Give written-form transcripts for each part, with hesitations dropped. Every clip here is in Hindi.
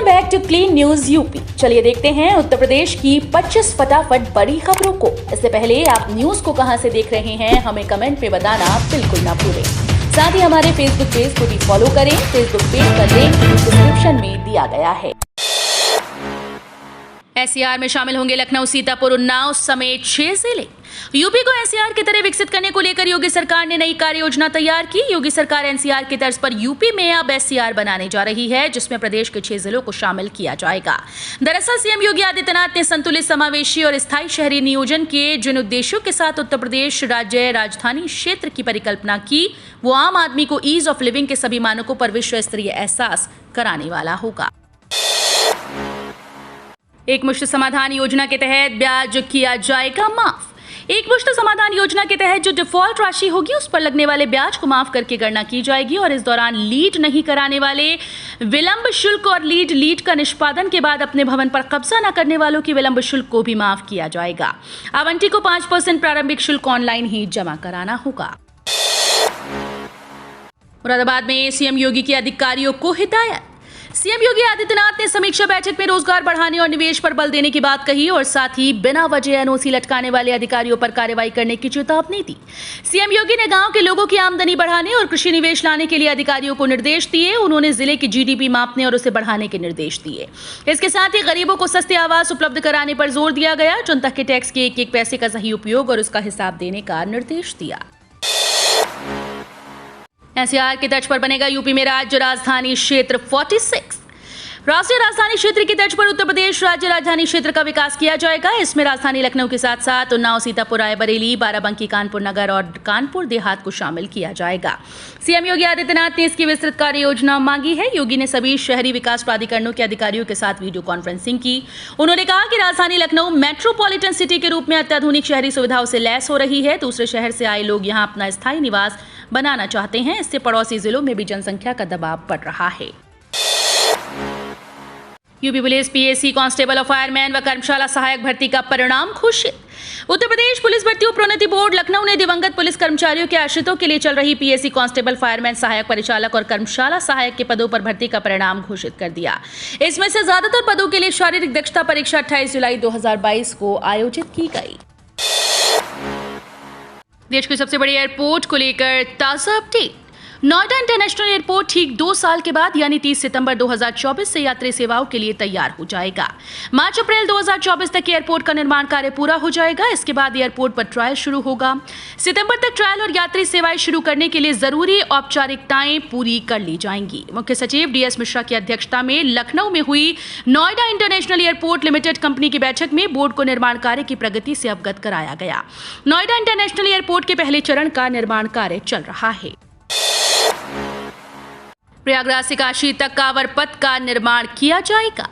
Back to Clean News UP. चलिए देखते हैं उत्तर प्रदेश की 25 फटाफट बड़ी खबरों को। इससे पहले आप न्यूज को कहां से देख रहे हैं हमें कमेंट में बताना बिल्कुल ना भूलें। साथ ही हमारे फेसबुक पेज को भी फॉलो करें। फेसबुक पेज का लिंक डिस्क्रिप्शन में दिया गया है। एनसीआर में शामिल होंगे लखनऊ, सीतापुर, उन्नाव समेत 6 जिले। यूपी को एनसीआर की तरह विकसित करने को लेकर योगी सरकार ने नई कार्य योजना तैयार की। योगी सरकार एनसीआर की तर्ज पर यूपी में अब एससीआर बनाने जा रही है, जिसमें प्रदेश के 6 जिलों को शामिल किया जाएगा। दरअसल सीएम योगी आदित्यनाथ ने संतुलित, समावेशी और स्थायी शहरी नियोजन के जिन उद्देश्यों के साथ उत्तर प्रदेश राज्य राजधानी क्षेत्र की परिकल्पना की, वो आम आदमी को ईज ऑफ लिविंग के सभी मानकों पर विश्व स्तरीय एहसास कराने वाला होगा। एक मुश्त समाधान योजना के तहत ब्याज किया जाएगा माफ। एक मुश्त समाधान योजना के तहत जो डिफॉल्ट राशि होगी उस पर लगने वाले ब्याज को माफ करके गणना की जाएगी और इस दौरान लीड नहीं कराने वाले विलंब शुल्क और लीड का निष्पादन के बाद अपने भवन पर कब्जा न करने वालों की विलंब शुल्क को भी माफ किया जाएगा। आवंटी को 5% प्रारंभिक शुल्क ऑनलाइन ही जमा कराना होगा। मुरादाबाद में सीएम योगी की अधिकारियों को हिदायत। सीएम योगी आदित्यनाथ ने समीक्षा बैठक में रोजगार बढ़ाने और निवेश पर बल देने की बात कही और साथ ही बिना वजह एनओसी लटकाने वाले अधिकारियों पर कार्रवाई करने की चेतावनी दी। सीएम योगी ने गांव के लोगों की आमदनी बढ़ाने और कृषि निवेश लाने के लिए अधिकारियों को निर्देश दिए। उन्होंने जिले की जीडीपी मापने और उसे बढ़ाने के निर्देश दिए। इसके साथ ही गरीबों को सस्ते आवास उपलब्ध कराने पर जोर दिया गया। जनता के टैक्स के एक पैसे का सही उपयोग और उसका हिसाब देने का निर्देश दिया। एनसीआर की तर्ज पर बनेगा यूपी में राज्य राजधानी क्षेत्र 46। राष्ट्रीय राजधानी क्षेत्र की तर्ज पर उत्तर प्रदेश राज्य राजधानी क्षेत्र का विकास किया जाएगा। इसमें राजधानी लखनऊ के साथ साथ उन्नाव, सीतापुर, रायबरेली, बाराबंकी, कानपुर नगर और कानपुर देहात को शामिल किया जाएगा। सीएम योगी आदित्यनाथ ने इसकी विस्तृत कार्य योजना मांगी है। योगी ने सभी शहरी विकास प्राधिकरणों के अधिकारियों के साथ वीडियो कॉन्फ्रेंसिंग की। उन्होंने कहा कि राजधानी लखनऊ मेट्रोपॉलिटन सिटी के रूप में अत्याधुनिक शहरी सुविधाओं से लैस हो रही है। दूसरे शहर से आए लोग यहाँ अपना स्थायी निवास बनाना चाहते हैं। इससे पड़ोसी जिलों में भी जनसंख्या का दबाव बढ़ रहा है। यूपी पुलिस पीएसी कांस्टेबल और फायरमैन व कर्मशाला सहायक भर्ती का परिणाम घोषित। उत्तर प्रदेश पुलिस भर्ती और प्रोन्नति बोर्ड लखनऊ ने दिवंगत पुलिस कर्मचारियों के आश्रितों के लिए चल रही पीएसी कांस्टेबल, फायरमैन, सहायक परिचालक और कर्मशाला सहायक के पदों पर भर्ती का परिणाम घोषित कर दिया। इसमें से ज्यादातर पदों के लिए शारीरिक दक्षता परीक्षा 28 जुलाई 2022 को आयोजित की गई। देश की सबसे बड़ी एयरपोर्ट को लेकर ताजा अपडेट। नोएडा इंटरनेशनल एयरपोर्ट ठीक 2 साल के बाद यानी 30 सितंबर 2024 से यात्री सेवाओं के लिए तैयार हो जाएगा। मार्च-अप्रैल 2024 तक एयरपोर्ट का निर्माण कार्य पूरा हो जाएगा। इसके बाद एयरपोर्ट पर ट्रायल शुरू होगा। सितंबर तक ट्रायल और यात्री सेवाएं शुरू करने के लिए जरूरी औपचारिकताएं पूरी कर ली जाएंगी। मुख्य सचिव डीएस मिश्रा की अध्यक्षता में लखनऊ में हुई Noida international airport limited company की बैठक में बोर्ड को निर्माण कार्य की प्रगति से अवगत कराया गया। नोएडा इंटरनेशनल एयरपोर्ट के पहले चरण का निर्माण कार्य चल रहा है। प्रयागराज से काशी तक कांवर पथ का निर्माण किया जाएगा।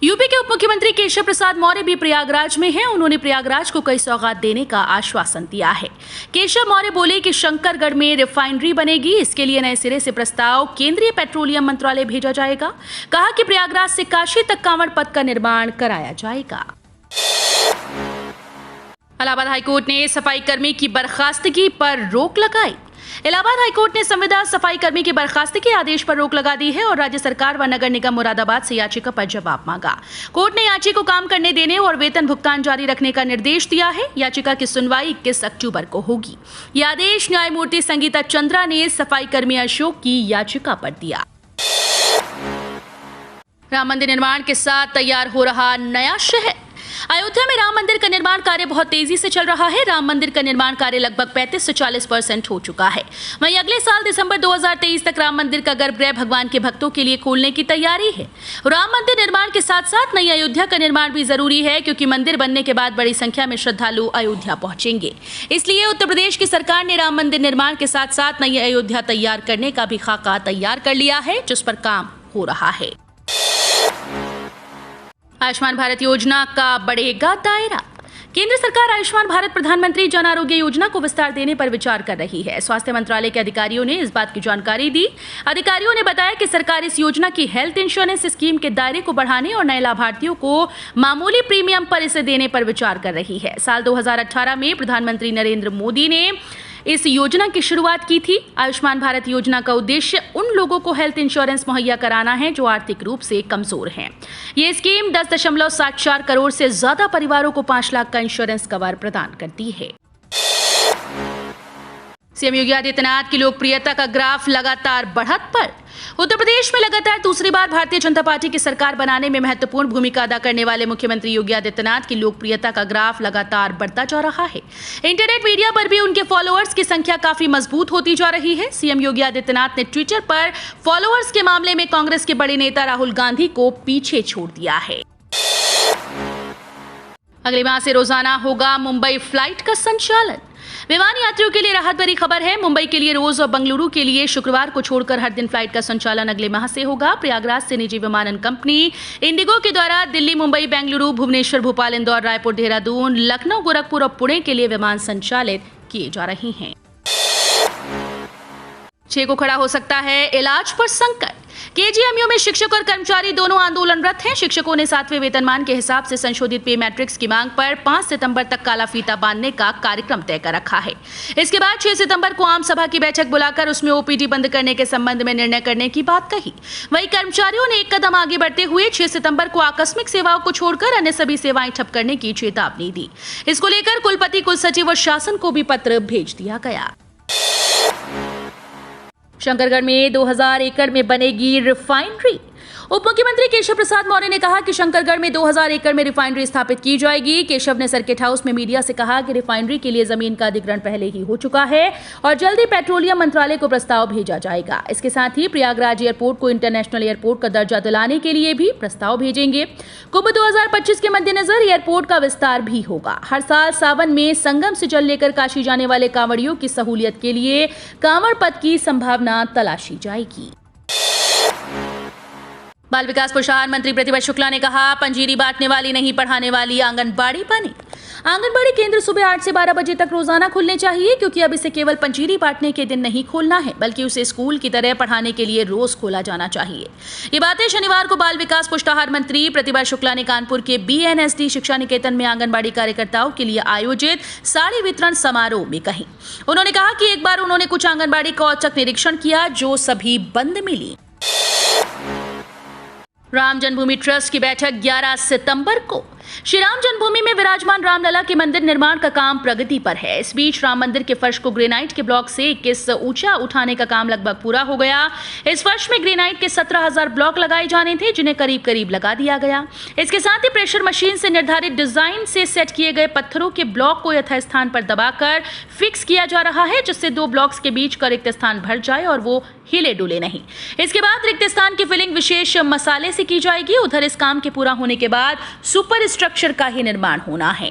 यूपी के उप मुख्यमंत्री केशव प्रसाद मौर्य भी प्रयागराज में हैं। उन्होंने प्रयागराज को कई सौगात देने का आश्वासन दिया है। केशव मौर्य बोले कि शंकरगढ़ में रिफाइनरी बनेगी। इसके लिए नए सिरे से प्रस्ताव केंद्रीय पेट्रोलियम मंत्रालय भेजा जाएगा। कहा कि प्रयागराज से काशी तक कांवर पथ का निर्माण कराया जाएगा। इलाहाबाद हाईकोर्ट ने सफाई कर्मी की बर्खास्तगी पर रोक लगाई। इलाहाबाद हाईकोर्ट ने संविदा सफाई कर्मी की बर्खास्तगी के आदेश पर रोक लगा दी है और राज्य सरकार व नगर निगम मुरादाबाद से याचिका पर जवाब मांगा। कोर्ट ने याची को काम करने देने और वेतन भुगतान जारी रखने का निर्देश दिया है। याचिका की सुनवाई 21 अक्टूबर को होगी। यह आदेश न्यायमूर्ति संगीता चंद्रा ने सफाई कर्मी अशोक की याचिका पर दिया। राम मंदिर निर्माण के साथ तैयार हो रहा नया शहर। अयोध्या में राम मंदिर का निर्माण कार्य बहुत तेजी से चल रहा है। राम मंदिर का निर्माण कार्य लगभग 35 से 40% हो चुका है। वहीं अगले साल दिसंबर 2023 तक राम मंदिर का गर्भगृह भगवान के भक्तों के लिए खोलने की तैयारी है। राम मंदिर निर्माण के साथ साथ नई अयोध्या का निर्माण भी जरूरी है, क्योंकि मंदिर बनने के बाद बड़ी संख्या में श्रद्धालु अयोध्या पहुंचेंगे। इसलिए उत्तर प्रदेश की सरकार ने राम मंदिर निर्माण के साथ साथ नई अयोध्या तैयार करने का भी खाका तैयार कर लिया है, जिस पर काम हो रहा है। आयुष्मान भारत योजना का बढ़ेगा दायरा। केंद्र सरकार आयुष्मान भारत प्रधानमंत्री जन आरोग्य योजना को विस्तार देने पर विचार कर रही है। स्वास्थ्य मंत्रालय के अधिकारियों ने इस बात की जानकारी दी। अधिकारियों ने बताया कि सरकार इस योजना की हेल्थ इंश्योरेंस स्कीम के दायरे को बढ़ाने और नए लाभार्थियों को मामूली प्रीमियम पर इसे देने पर विचार कर रही है। साल 2018 में प्रधानमंत्री नरेंद्र मोदी ने इस योजना की शुरुआत की थी। आयुष्मान भारत योजना का उद्देश्य उन लोगों को हेल्थ इंश्योरेंस मुहैया कराना है जो आर्थिक रूप से कमजोर हैं। ये स्कीम 10.74 करोड़ से ज्यादा परिवारों को 5 लाख का इंश्योरेंस कवर प्रदान करती है। सीएम योगी आदित्यनाथ की लोकप्रियता का ग्राफ लगातार बढ़त पर। उत्तर प्रदेश में लगातार दूसरी बार भारतीय जनता पार्टी की सरकार बनाने में महत्वपूर्ण भूमिका अदा करने वाले मुख्यमंत्री योगी आदित्यनाथ की लोकप्रियता का ग्राफ लगातार बढ़ता जा रहा है। इंटरनेट मीडिया पर भी उनके फॉलोअर्स की संख्या काफी मजबूत होती जा रही है। सीएम योगी आदित्यनाथ ने ट्विटर पर फॉलोअर्स के मामले में कांग्रेस के बड़े नेता राहुल गांधी को पीछे छोड़ दिया है। अगले माह से रोजाना होगा मुंबई फ्लाइट का संचालन। विमान यात्रियों के लिए राहत भरी खबर है। मुंबई के लिए रोज और बेंगलुरु के लिए शुक्रवार को छोड़कर हर दिन फ्लाइट का संचालन अगले माह से होगा। प्रयागराज से निजी विमानन कंपनी इंडिगो के द्वारा दिल्ली, मुंबई, बेंगलुरु, भुवनेश्वर, भोपाल, इंदौर, रायपुर, देहरादून, लखनऊ, गोरखपुर और पुणे के लिए विमान संचालित किए जा रहे हैं। 6 को खड़ा हो सकता है इलाज पर संकट। केजीएमयू में शिक्षक और कर्मचारी दोनों आंदोलनरत हैं। शिक्षकों ने 7वें वेतनमान के हिसाब से संशोधित पे मैट्रिक्स की मांग पर 5 सितंबर तक काला फीता बांधने का कार्यक्रम तय कर रखा है। इसके बाद 6 सितंबर को आम सभा की बैठक बुलाकर उसमें ओपीडी बंद करने के संबंध में निर्णय करने की बात कही। वहीं कर्मचारियों ने एक कदम आगे बढ़ते हुए 6 सितंबर को आकस्मिक सेवाओं को छोड़कर अन्य सभी सेवाएं ठप करने की चेतावनी दी। इसको लेकर कुलपति, कुलसचिव और शासन को भी पत्र भेज दिया गया। शंकरगढ़ में 2000 एकड़ में बनेगी रिफाइनरी। उप मुख्यमंत्री केशव प्रसाद मौर्य ने कहा कि शंकरगढ़ में 2000 एकड़ में रिफाइनरी स्थापित की जाएगी। केशव ने सर्किट हाउस में मीडिया से कहा कि रिफाइनरी के लिए जमीन का अधिग्रहण पहले ही हो चुका है और जल्द ही पेट्रोलियम मंत्रालय को प्रस्ताव भेजा जाएगा। इसके साथ ही प्रयागराज एयरपोर्ट को इंटरनेशनल एयरपोर्ट का दर्जा दिलाने के लिए भी प्रस्ताव भेजेंगे। कुंभ 2025 के मद्देनजर एयरपोर्ट का विस्तार भी होगा। हर साल सावन में संगम से जल लेकर काशी जाने वाले कांवड़ियों की सहूलियत के लिए कांवड़ पथ की संभावना तलाशी जाएगी। बाल विकास प्रसार मंत्री प्रतिभा शुक्ला ने कहा, पंजीरी बांटने वाली नहीं, पढ़ाने वाली आंगनबाड़ी बने। आंगनबाड़ी केंद्र सुबह 8 से 12 बजे तक रोजाना खुलने चाहिए, क्योंकि अब इसे केवल पंजीरी बांटने के दिन नहीं खोलना है, बल्कि उसे स्कूल की तरह पढ़ाने के लिए रोज खोला जाना चाहिए। ये बातें शनिवार को बाल विकास पुष्टाहार मंत्री प्रतिभा शुक्ला ने कानपुर के बीएनएसडी शिक्षा निकेतन में आंगनबाड़ी कार्यकर्ताओं के लिए आयोजित साड़ी वितरण समारोह में कही। उन्होंने कहा कि एक बार उन्होंने कुछ आंगनबाड़ी का औचक निरीक्षण किया जो सभी बंद मिली। राम जन्मभूमि ट्रस्ट की बैठक 11 सितंबर को। श्री राम जन्मभूमि में विराजमान रामलला के मंदिर निर्माण का काम प्रगति पर है। इस बीच राम मंदिर के फर्श को ग्रेनाइट के ब्लॉक से 21 ऊंचा उठाने का काम लगभग पूरा हो गया। इस फर्श में ग्रेनाइट के 17,000 ब्लॉक लगाए जाने थे, जिन्हें करीब करीब लगा दिया गया। इसके साथ ही प्रेशर मशीन से निर्धारित डिजाइन से सेट किए गए पत्थरों के ब्लॉक को यथास्थान पर दबाकर फिक्स किया जा रहा है, जिससे 2 ब्लॉक्स के बीच का रिक्त स्थान भर जाए और वो हिले डुले नहीं। इसके बाद रिक्त स्थान की फिलिंग विशेष मसाले से की जाएगी। उधर इस काम के पूरा होने के बाद सुपर स्ट्रक्चर का ही निर्माण होना है।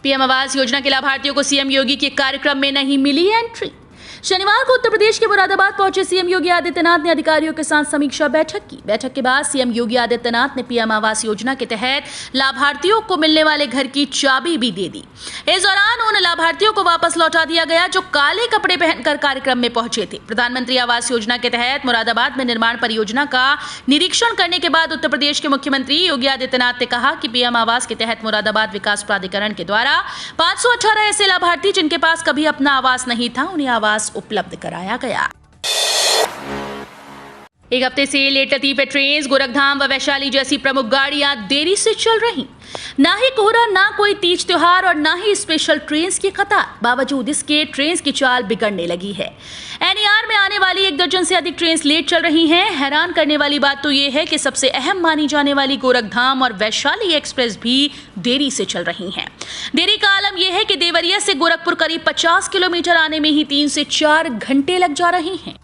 पीएम आवास योजना के लाभार्थियों को सीएम योगी के कार्यक्रम में नहीं मिली एंट्री। शनिवार को उत्तर प्रदेश के मुरादाबाद पहुंचे सीएम योगी आदित्यनाथ ने अधिकारियों के साथ समीक्षा बैठक की। बैठक के बाद सीएम योगी आदित्यनाथ ने पीएम आवास योजना के तहत लाभार्थियों को मिलने वाले घर की चाबी भी दे दी। इस दौरान उन लाभार्थियों को वापस लौटा दिया गया जो काले कपड़े पहनकर कार्यक्रम में पहुंचे थे। प्रधानमंत्री आवास योजना के तहत मुरादाबाद में निर्माण परियोजना का निरीक्षण करने के बाद उत्तर प्रदेश के मुख्यमंत्री योगी आदित्यनाथ ने कहा कि पीएम आवास के तहत मुरादाबाद विकास प्राधिकरण के द्वारा 518 ऐसे लाभार्थी जिनके पास कभी अपना आवास नहीं था, उन्हें आवास उपलब्ध कराया गया। एक हफ्ते से लेट लतीफ ट्रेन गोरखधाम व वैशाली जैसी प्रमुख गाड़ियां देरी से चल रही। ना ही कोहरा, ना कोई तीज त्योहार और ना ही स्पेशल ट्रेन की कतार। बावजूद इसके ट्रेन की चाल बिगड़ने लगी है। एनईआर में आने वाली 1 दर्जन से अधिक ट्रेन लेट चल रही हैं। हैरान करने वाली बात तो ये है कि सबसे अहम मानी जाने वाली गोरखधाम और वैशाली एक्सप्रेस भी देरी से चल रही हैं। देरी का आलम यह है कि देवरिया से गोरखपुर करीब 50 किलोमीटर आने में ही 3 से 4 घंटे लग जा रहे हैं।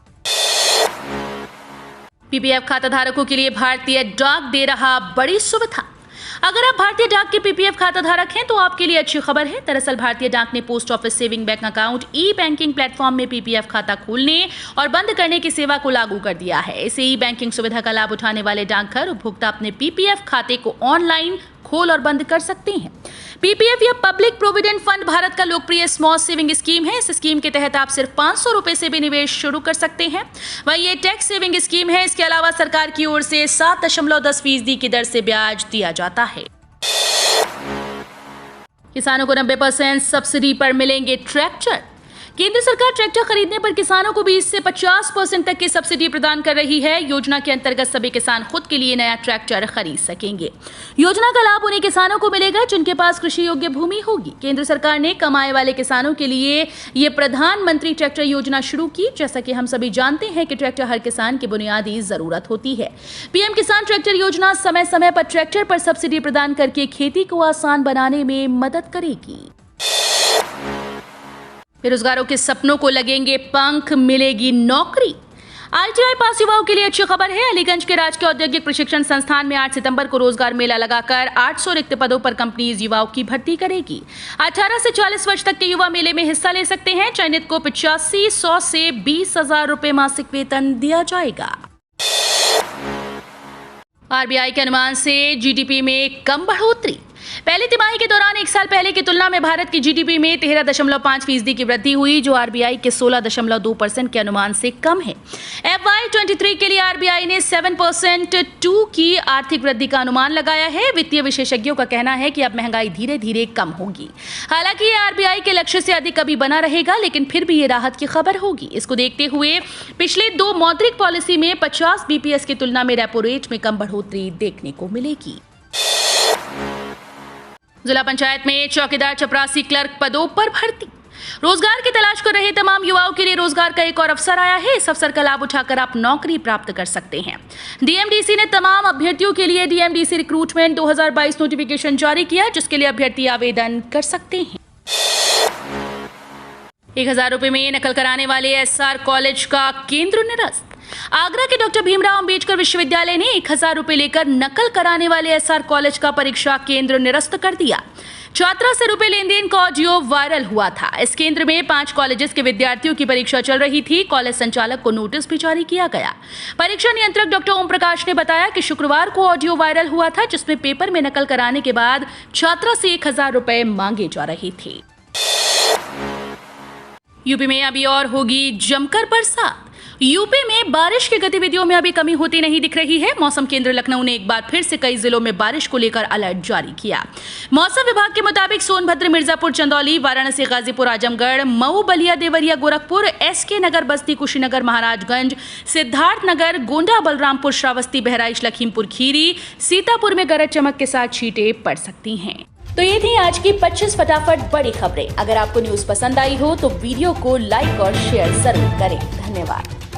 पीपीएफ खाता धारकों के लिए भारतीय डाक दे रहा बड़ी सुविधा। अगर आप भारतीय डाक के पीपीएफ खाता धारक हैं तो आपके लिए अच्छी खबर है। दरअसल भारतीय डाक ने post office saving bank account e banking platform में पीपीएफ खाता खोलने और बंद करने की सेवा को लागू कर दिया है। इसे ई बैंकिंग सुविधा का लाभ उठाने वाले डाकघर उपभोक्ता अपने पीपीएफ खाते को ऑनलाइन खोल और बंद कर सकते हैं। पीपीएफ या पब्लिक प्रोविडेंट फंड भारत का लोकप्रिय स्मॉल सेविंग स्कीम है। इस स्कीम के तहत आप सिर्फ 500 रुपए से भी निवेश शुरू कर सकते हैं। वहीं ये टैक्स सेविंग स्कीम है। इसके अलावा सरकार की ओर से 7.10% की दर से ब्याज दिया जाता है। किसानों को 90% सब्सिडी पर मिलेंगे ट्रैक्टर। केंद्र सरकार ट्रैक्टर खरीदने पर किसानों को 20 से 50% तक की सब्सिडी प्रदान कर रही है। योजना के अंतर्गत सभी किसान खुद के लिए नया ट्रैक्टर खरीद सकेंगे। योजना का लाभ उन्हीं किसानों को मिलेगा जिनके पास कृषि योग्य भूमि होगी। केंद्र सरकार ने कमाए वाले किसानों के लिए ये प्रधानमंत्री ट्रैक्टर योजना शुरू की। जैसा कि हम सभी जानते हैं कि ट्रैक्टर हर किसान की बुनियादी जरूरत होती है। पीएम किसान ट्रैक्टर योजना समय समय पर ट्रैक्टर पर सब्सिडी प्रदान करके खेती को आसान बनाने में मदद करेगी। बेरोजगारों के सपनों को लगेंगे पंख, मिलेगी नौकरी। ITI पास युवाओं के लिए अच्छी खबर है। अलीगंज के राजकीय औद्योगिक प्रशिक्षण संस्थान में 8 सितंबर को रोजगार मेला लगाकर 800 रिक्त पदों पर कंपनीज युवाओं की भर्ती करेगी। 18 से 40 वर्ष तक के युवा मेले में हिस्सा ले सकते हैं। चयनित को 8500 से 20,000 रुपए मासिक वेतन दिया जाएगा। RBI के अनुमान से GDP में कम बढ़ोतरी। पहली तिमाही के दौरान एक साल पहले की तुलना में भारत की GDP में 13.5% की वृद्धि हुई, जो RBI के 16.2% के अनुमान से कम है। FY23 के लिए RBI ने 7% की आर्थिक वृद्धि का अनुमान लगाया है। वित्तीय विशेषज्ञों का कहना है कि अब महंगाई धीरे धीरे कम होगी। हालांकि ये RBI के लक्ष्य से अधिक अभी बना रहेगा, लेकिन फिर भी ये राहत की खबर होगी। इसको देखते हुए पिछले 2 मौद्रिक पॉलिसी में 50 BPS की तुलना में रेपो रेट में कम बढ़ोतरी देखने को मिलेगी। जिला पंचायत में चौकीदार, चपरासी, क्लर्क पदों पर भर्ती। रोजगार की तलाश कर रहे तमाम युवाओं के लिए रोजगार का एक और अवसर आया है। इस अवसर का लाभ उठाकर आप नौकरी प्राप्त कर सकते हैं। DMDC ने तमाम अभ्यर्थियों के लिए DMDC रिक्रूटमेंट 2022 नोटिफिकेशन जारी किया, जिसके लिए अभ्यर्थी आवेदन कर सकते हैं। 1000 रुपए में नकल कराने वाले SR कॉलेज का केंद्र निरस्त। आगरा के डॉक्टर भीमराव अंबेडकर विश्वविद्यालय ने 1000 रुपए लेकर नकल कराने वाले SR कॉलेज का परीक्षा केंद्र निरस्त कर दिया। छात्रा से रुपए लेन देन का ऑडियो वायरल हुआ था। इस केंद्र में 5 कॉलेजेस के विद्यार्थियों की परीक्षा चल रही थी। कॉलेज संचालक को नोटिस भी जारी किया गया। परीक्षा नियंत्रक डॉक्टर ओम प्रकाश ने बताया कि शुक्रवार को ऑडियो वायरल हुआ था, जिसमें पेपर में नकल कराने के बाद छात्रा से 1000 रुपए मांगे जा रहे थे। यूपी में अभी और होगी जमकर बरसात। यूपी में बारिश की गतिविधियों में अभी कमी होती नहीं दिख रही है। मौसम केंद्र लखनऊ ने एक बार फिर से कई जिलों में बारिश को लेकर अलर्ट जारी किया। मौसम विभाग के मुताबिक सोनभद्र, मिर्जापुर, चंदौली, वाराणसी, गाजीपुर, आजमगढ़, मऊ, बलिया, देवरिया, गोरखपुर, SK नगर, बस्ती, कुशीनगर, महाराजगंज, सिद्धार्थनगर, गोंडा, बलरामपुर, श्रावस्ती, बहराइच, लखीमपुर खीरी, सीतापुर में गरज चमक के साथ छींटें पड़ सकती हैं। तो ये थी आज की 25 फटाफट बड़ी खबरें। अगर आपको न्यूज पसंद आई हो तो वीडियो को लाइक और शेयर जरूर करें। धन्यवाद।